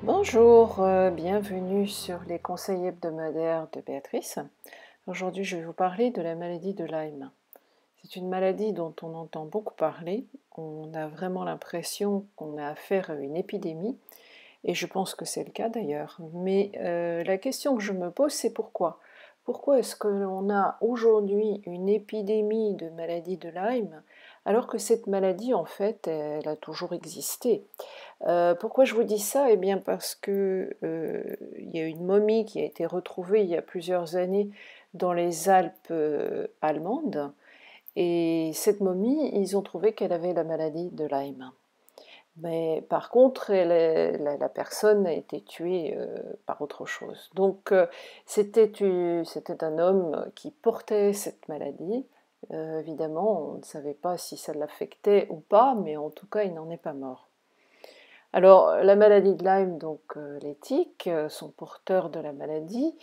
Bonjour, bienvenue sur les conseils hebdomadaires de Béatrice. Aujourd'hui, je vais vous parler de la maladie de Lyme. C'est une maladie dont on entend beaucoup parler. On a vraiment l'impression qu'on a affaire à une épidémie, et je pense que c'est le cas d'ailleurs. Mais la question que je me pose, c'est pourquoi? Pourquoi est-ce que l'on a aujourd'hui une épidémie de maladie de Lyme, alors que cette maladie, en fait, elle a toujours existé? Pourquoi je vous dis ça? Eh bien parce que, il y a une momie qui a été retrouvée il y a plusieurs années dans les Alpes, allemandes, et cette momie, ils ont trouvé qu'elle avait la maladie de Lyme. Mais par contre, la personne a été tuée, par autre chose. Donc, c'était un homme qui portait cette maladie. Évidemment, on ne savait pas si ça l'affectait ou pas, mais en tout cas, il n'en est pas mort. Alors, la maladie de Lyme, donc les tiques sont porteurs de la maladie,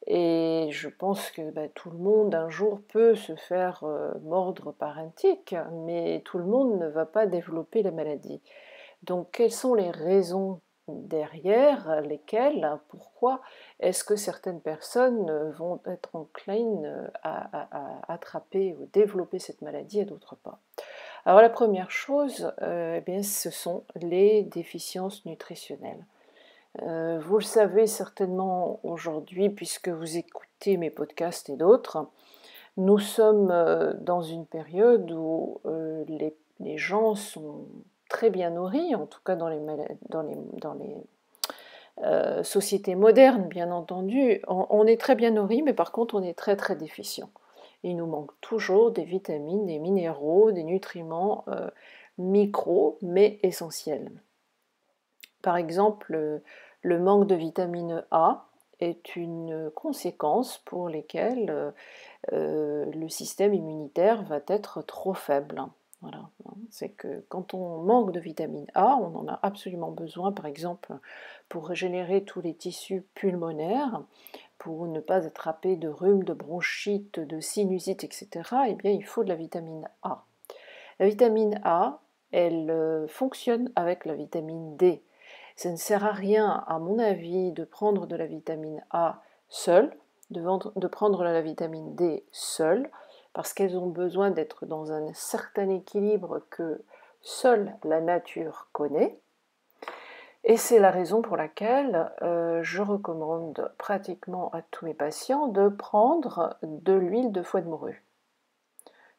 et je pense que tout le monde un jour peut se faire mordre par un tique, mais tout le monde ne va pas développer la maladie. Donc, quelles sont les raisons derrière lesquelles, pourquoi est-ce que certaines personnes vont être enclines à attraper ou développer cette maladie et d'autres pas? Alors la première chose, eh bien, ce sont les déficiences nutritionnelles. Vous le savez certainement aujourd'hui puisque vous écoutez mes podcasts et d'autres, nous sommes dans une période où les gens sont très bien nourris, en tout cas dans les sociétés modernes, bien entendu. On est très bien nourris, mais par contre on est très très déficient. Il nous manque toujours des vitamines, des minéraux, des nutriments micro, mais essentiels. Par exemple, le manque de vitamine A est une conséquence pour lesquelles le système immunitaire va être trop faible. Voilà. C'est que quand on manque de vitamine A, on en a absolument besoin, par exemple, pour régénérer tous les tissus pulmonaires, pour ne pas attraper de rhume, de bronchite, de sinusite, etc. Eh bien, il faut de la vitamine A. La vitamine A, elle fonctionne avec la vitamine D. Ça ne sert à rien, à mon avis, de prendre de la vitamine A seule, de prendre la vitamine D seule, parce qu'elles ont besoin d'être dans un certain équilibre que seule la nature connaît. Et c'est la raison pour laquelle je recommande pratiquement à tous mes patients de prendre de l'huile de foie de morue.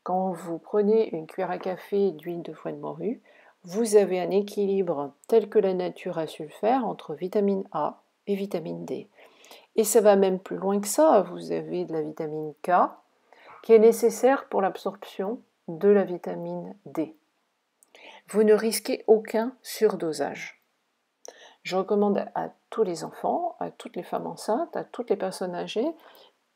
Quand vous prenez une cuillère à café d'huile de foie de morue, vous avez un équilibre tel que la nature a su le faire entre vitamine A et vitamine D. Et ça va même plus loin que ça, vous avez de la vitamine K qui est nécessaire pour l'absorption de la vitamine D. Vous ne risquez aucun surdosage. Je recommande à tous les enfants, à toutes les femmes enceintes, à toutes les personnes âgées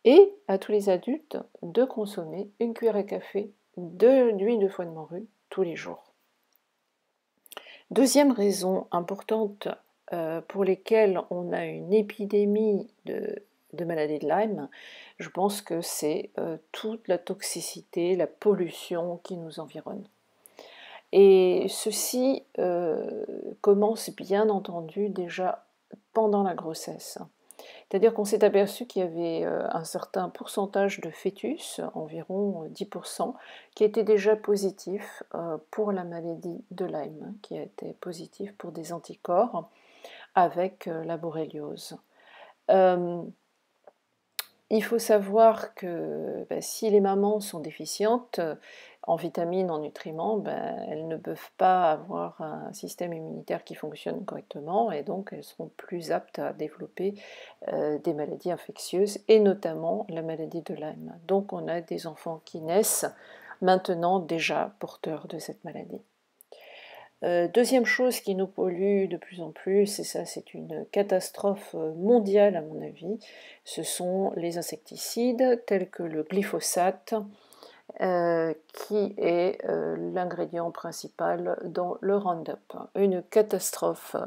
et à tous les adultes de consommer une cuillère à café d'huile de foie de morue tous les jours. Deuxième raison importante pour lesquelles on a une épidémie de maladie de Lyme, je pense que c'est toute la toxicité, la pollution qui nous environne. Et ceci commence bien entendu déjà pendant la grossesse. C'est-à-dire qu'on s'est aperçu qu'il y avait un certain pourcentage de fœtus, environ 10%, qui était déjà positif pour la maladie de Lyme, qui a été positif pour des anticorps avec la borréliose. Il faut savoir que si les mamans sont déficientes en vitamines, en nutriments, elles ne peuvent pas avoir un système immunitaire qui fonctionne correctement, et donc elles seront plus aptes à développer des maladies infectieuses, et notamment la maladie de Lyme. Donc on a des enfants qui naissent maintenant déjà porteurs de cette maladie. Deuxième chose qui nous pollue de plus en plus, et ça c'est une catastrophe mondiale à mon avis, ce sont les insecticides tels que le glyphosate, qui est l'ingrédient principal dans le Roundup. Une catastrophe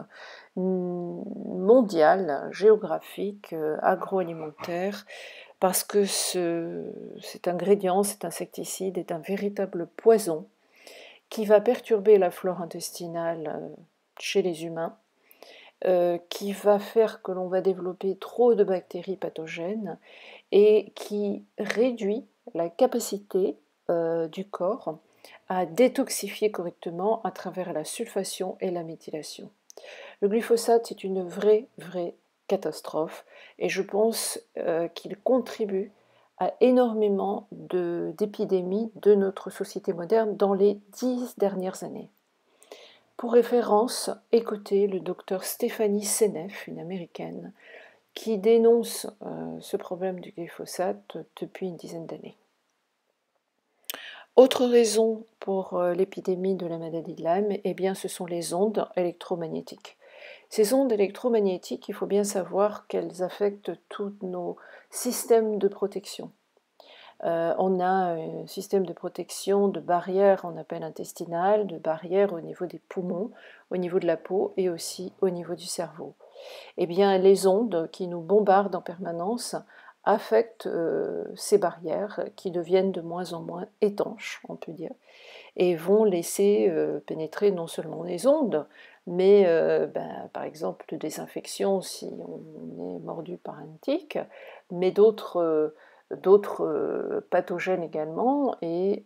mondiale, géographique, agroalimentaire, parce que cet ingrédient, cet insecticide est un véritable poison qui va perturber la flore intestinale chez les humains qui va faire que l'on va développer trop de bactéries pathogènes et qui réduit la capacité du corps à détoxifier correctement à travers la sulfation et la méthylation. Le glyphosate est une vraie catastrophe et je pense qu'il contribue à énormément d'épidémies de notre société moderne dans les 10 dernières années. Pour référence, écoutez le docteur Stéphanie Seneff, une américaine, qui dénonce ce problème du glyphosate depuis une dizaine d'années. Autre raison pour l'épidémie de la maladie de Lyme, eh bien, ce sont les ondes électromagnétiques. Ces ondes électromagnétiques, il faut bien savoir qu'elles affectent tous nos systèmes de protection. On a un système de protection de barrière, on appelle intestinale, de barrière au niveau des poumons, au niveau de la peau et aussi au niveau du cerveau. Eh bien, les ondes qui nous bombardent en permanence affectent ces barrières qui deviennent de moins en moins étanches, on peut dire, et vont laisser pénétrer non seulement les ondes, mais par exemple des infections si on est mordu par un tique, mais d'autres pathogènes également et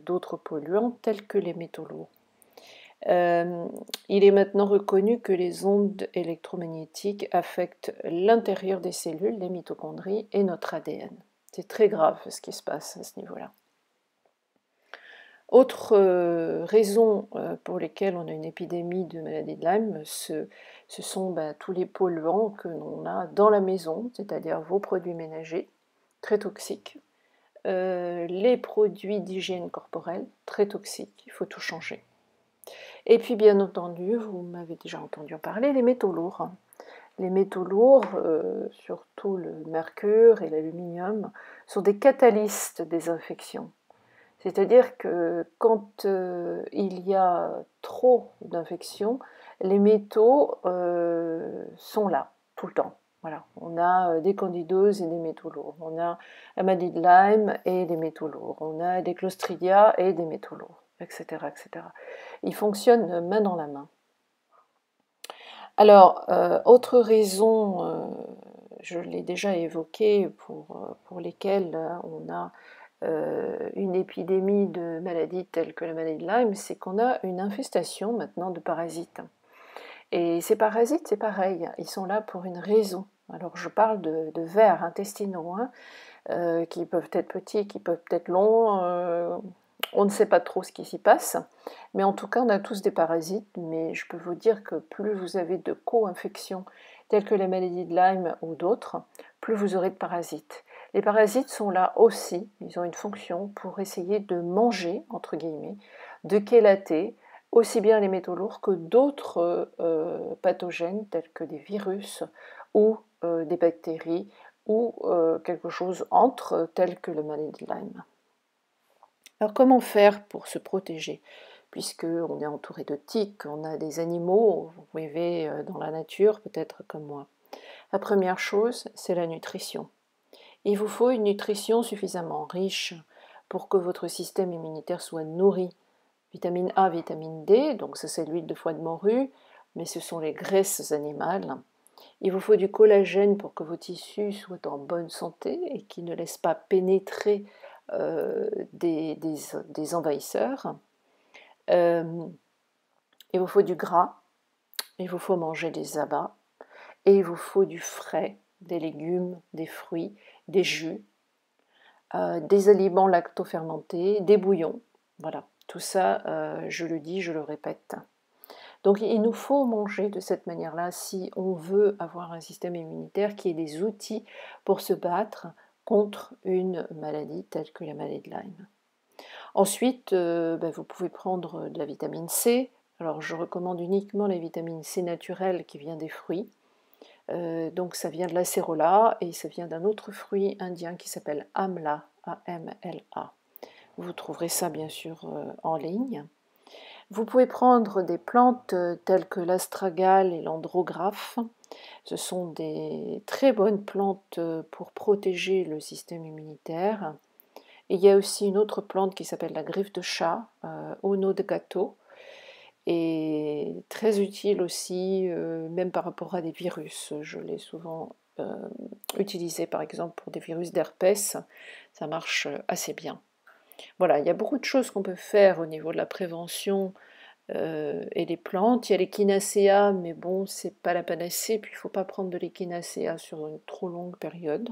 d'autres polluants tels que les métaux lourds. Il est maintenant reconnu que les ondes électromagnétiques affectent l'intérieur des cellules, les mitochondries et notre ADN. C'est très grave ce qui se passe à ce niveau-là. Autre raison pour lesquelles on a une épidémie de maladie de Lyme, ce sont tous les polluants que l'on a dans la maison, c'est-à-dire vos produits ménagers, très toxiques, les produits d'hygiène corporelle, très toxiques, il faut tout changer. Et puis bien entendu, vous m'avez déjà entendu en parler, les métaux lourds. Les métaux lourds, surtout le mercure et l'aluminium, sont des catalystes des infections. C'est-à-dire que quand il y a trop d'infections, les métaux sont là, tout le temps. Voilà. On a des candidoses et des métaux lourds. On a la maladie de Lyme et des métaux lourds. On a des clostridia et des métaux lourds, etc., etc. Ils fonctionnent main dans la main. Alors, autre raison, je l'ai déjà évoquée, pour lesquelles on a une épidémie de maladies telles que la maladie de Lyme, c'est qu'on a une infestation maintenant de parasites. Et ces parasites, c'est pareil, ils sont là pour une raison. Alors je parle de vers intestinaux, qui peuvent être petits, qui peuvent être longs, on ne sait pas trop ce qui s'y passe, mais en tout cas on a tous des parasites, mais je peux vous dire que plus vous avez de co-infections telles que la maladie de Lyme ou d'autres, plus vous aurez de parasites. Les parasites sont là aussi, ils ont une fonction pour essayer de manger, entre guillemets, de chélater aussi bien les métaux lourds que d'autres pathogènes tels que des virus ou des bactéries ou quelque chose entre tel que la maladie de Lyme. Alors comment faire pour se protéger? Puisqu'on est entouré de tiques, on a des animaux, vous vivez dans la nature peut-être comme moi. La première chose, c'est la nutrition. Il vous faut une nutrition suffisamment riche pour que votre système immunitaire soit nourri. Vitamine A, vitamine D, donc ça c'est l'huile de foie de morue, mais ce sont les graisses animales. Il vous faut du collagène pour que vos tissus soient en bonne santé et qu'ils ne laissent pas pénétrer des envahisseurs. Il vous faut du gras, il vous faut manger des abats, et il vous faut du frais, des légumes, des fruits, des jus, des aliments lactofermentés, des bouillons. Voilà, tout ça, je le dis, je le répète. Donc il nous faut manger de cette manière-là si on veut avoir un système immunitaire qui ait des outils pour se battre contre une maladie telle que la maladie de Lyme. Ensuite, vous pouvez prendre de la vitamine C. Alors je recommande uniquement la vitamine C naturelle qui vient des fruits. Donc ça vient de l'acérola et ça vient d'un autre fruit indien qui s'appelle amla, A-M-L-A. Vous trouverez ça bien sûr en ligne. Vous pouvez prendre des plantes telles que l'astragale et l'andrographe. Ce sont des très bonnes plantes pour protéger le système immunitaire. Et il y a aussi une autre plante qui s'appelle la griffe de chat, Ono de gâteau. et très utile aussi, même par rapport à des virus. Je l'ai souvent utilisé par exemple pour des virus d'herpès, ça marche assez bien. Voilà, il y a beaucoup de choses qu'on peut faire au niveau de la prévention et les plantes. Il y a l'échinacea, mais bon, c'est pas la panacée, puis il ne faut pas prendre de l'échinacea sur une trop longue période.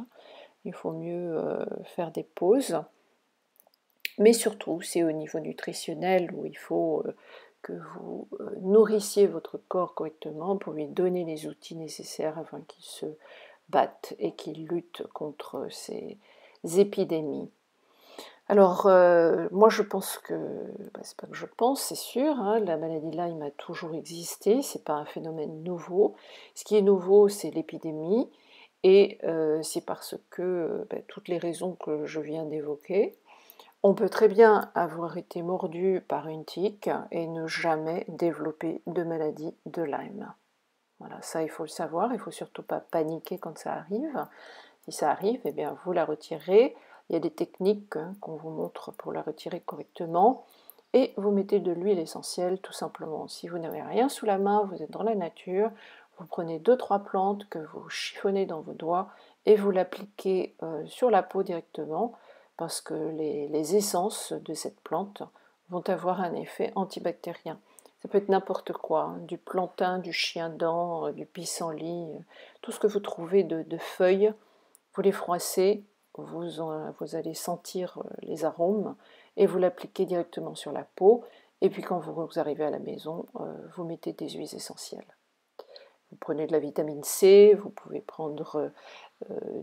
Il faut mieux faire des pauses. Mais surtout, c'est au niveau nutritionnel où il faut que vous nourrissiez votre corps correctement pour lui donner les outils nécessaires afin qu'il se batte et qu'il lutte contre ces épidémies. Alors, moi je pense que, c'est pas que je pense, c'est sûr, hein, la maladie de Lyme a toujours existé, c'est pas un phénomène nouveau. Ce qui est nouveau, c'est l'épidémie, et c'est parce que toutes les raisons que je viens d'évoquer. On peut très bien avoir été mordu par une tique et ne jamais développer de maladie de Lyme. Voilà, ça il faut le savoir, il ne faut surtout pas paniquer quand ça arrive. Si ça arrive, eh bien vous la retirez. Il y a des techniques qu'on vous montre pour la retirer correctement. Et vous mettez de l'huile essentielle tout simplement. Si vous n'avez rien sous la main, vous êtes dans la nature, vous prenez 2-3 plantes que vous chiffonnez dans vos doigts et vous l'appliquez sur la peau directement, parce que les essences de cette plante vont avoir un effet antibactérien. Ça peut être n'importe quoi, hein, du plantain, du chien-dent, du pissenlit, tout ce que vous trouvez de feuilles, vous les froissez, vous allez sentir les arômes et vous l'appliquez directement sur la peau. Et puis quand vous arrivez à la maison, vous mettez des huiles essentielles. Vous prenez de la vitamine C, vous pouvez prendre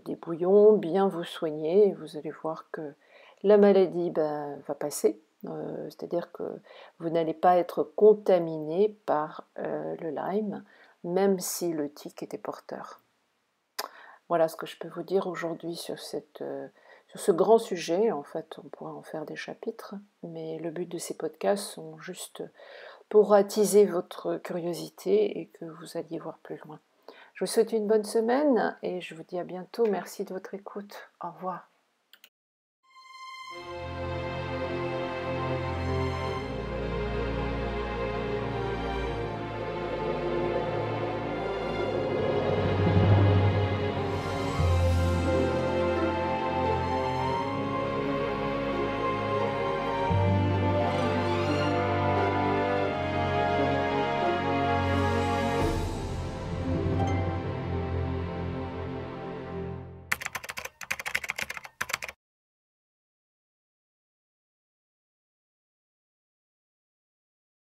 des bouillons, bien vous soigner, et vous allez voir que la maladie va passer. C'est-à-dire que vous n'allez pas être contaminé par le Lyme, même si le tic était porteur. Voilà ce que je peux vous dire aujourd'hui sur ce grand sujet. En fait, on pourra en faire des chapitres, mais le but de ces podcasts sont juste pour attiser votre curiosité et que vous alliez voir plus loin. Je vous souhaite une bonne semaine et je vous dis à bientôt. Merci de votre écoute. Au revoir.